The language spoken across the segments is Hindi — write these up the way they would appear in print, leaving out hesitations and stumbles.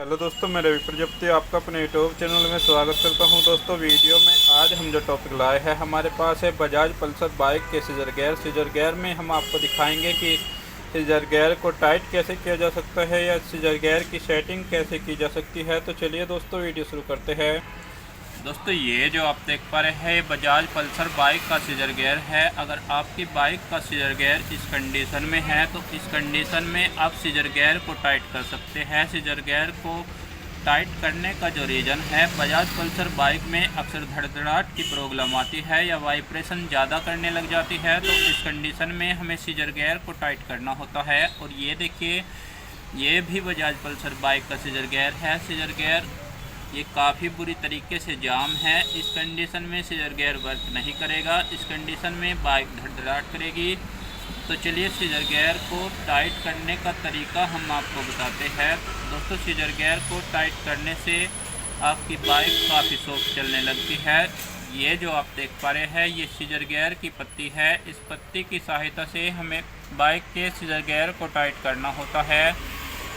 हेलो दोस्तों, मैं रवि प्रजापति आपका अपने यूट्यूब चैनल में स्वागत करता हूं। दोस्तों वीडियो में आज हम जो टॉपिक लाए हैं, हमारे पास है बजाज पल्सर बाइक के सीजर गियर। सीजर गियर में हम आपको दिखाएंगे कि सीजर गियर को टाइट कैसे किया जा सकता है या सीजर गियर की सेटिंग कैसे की जा सकती है। तो चलिए दोस्तों वीडियो शुरू करते हैं। दोस्तों ये जो आप देख पा रहे हैं, बजाज पल्सर बाइक का सीजर गियर है। अगर आपकी बाइक का सीजर गियर इस कंडीशन में है तो इस कंडीशन में आप सीजर गियर को टाइट कर सकते हैं। सीजर गियर को टाइट करने का जो रीज़न है, बजाज पल्सर बाइक में अक्सर धड़धड़ाहट की प्रॉब्लम आती है या वाइब्रेशन ज़्यादा करने लग जाती है, तो इस कंडीशन में हमें सीजर गियर को टाइट करना होता है। और ये देखिए, ये भी बजाज पल्सर बाइक का सीजर गियर है। सीजर गियर ये काफ़ी बुरी तरीके से जाम है। इस कंडीशन में सीजर गियर वर्क नहीं करेगा। इस कंडीशन में बाइक धड़धड़ाहट करेगी। तो चलिए सीजर गियर को टाइट करने का तरीका हम आपको बताते हैं। दोस्तों सीजर गियर को टाइट करने से आपकी बाइक काफ़ी सॉफ्ट चलने लगती है। ये जो आप देख पा रहे हैं, ये सीजर गियर की पत्ती है। इस पत्ती की सहायता से हमें बाइक के सीजर गियर को टाइट करना होता है।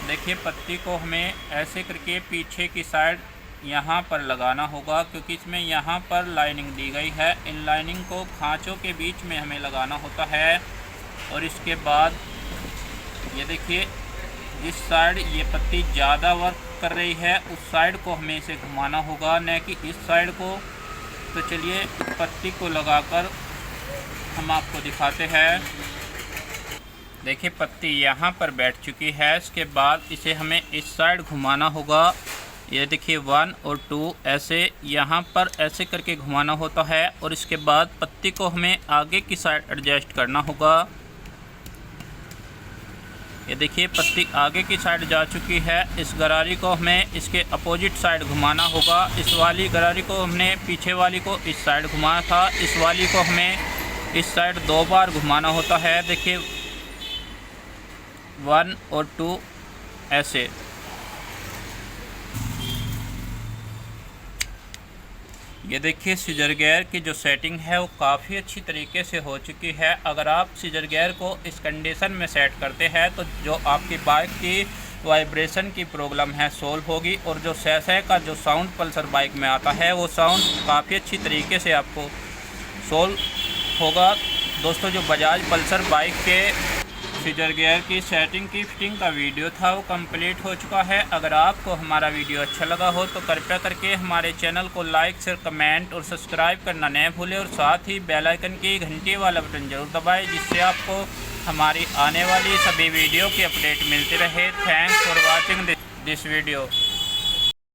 देखिए, पत्ती को हमें ऐसे करके पीछे की साइड यहाँ पर लगाना होगा, क्योंकि इसमें यहाँ पर लाइनिंग दी गई है। इन लाइनिंग को खांचों के बीच में हमें लगाना होता है। और इसके बाद ये देखिए, जिस साइड ये पत्ती ज़्यादा वर्क कर रही है उस साइड को हमें इसे घुमाना होगा, न कि इस साइड को। तो चलिए इस पत्ती को लगाकर हम आपको दिखाते हैं। देखिए, पत्ती यहाँ पर बैठ चुकी है। इसके बाद इसे हमें इस साइड घुमाना होगा। ये देखिए 1 और 2 ऐसे यहाँ पर ऐसे करके घुमाना होता है। और इसके बाद पत्ती को हमें आगे की साइड एडजस्ट करना होगा। ये देखिए, पत्ती आगे की साइड जा चुकी है। इस गरारी को हमें इसके अपोजिट साइड घुमाना होगा। इस वाली गरारी को हमने पीछे वाली को इस साइड घुमाया था। इस वाली को हमें इस साइड 2 बार घुमाना होता है। देखिए 1 और 2 ऐसे। ये देखिए, सीजर गियर की जो सेटिंग है वो काफ़ी अच्छी तरीके से हो चुकी है। अगर आप सीजर गियर को इस कंडीशन में सेट करते हैं तो जो आपकी बाइक की वाइब्रेशन की प्रॉब्लम है सोल्व होगी। और जो सै का जो साउंड पल्सर बाइक में आता है वो साउंड काफ़ी अच्छी तरीके से आपको सोल्व होगा। दोस्तों, जो बजाज पल्सर बाइक के सीजर गियर की सेटिंग की फिटिंग का वीडियो था वो कंप्लीट हो चुका है। अगर आपको हमारा वीडियो अच्छा लगा हो तो कृपया करके हमारे चैनल को लाइक शेयर कमेंट और सब्सक्राइब करना न भूलें। और साथ ही बेल आइकन की घंटी वाला बटन जरूर दबाएं, जिससे आपको हमारी आने वाली सभी वीडियो की अपडेट मिलती रहे। Thanks for watching this video.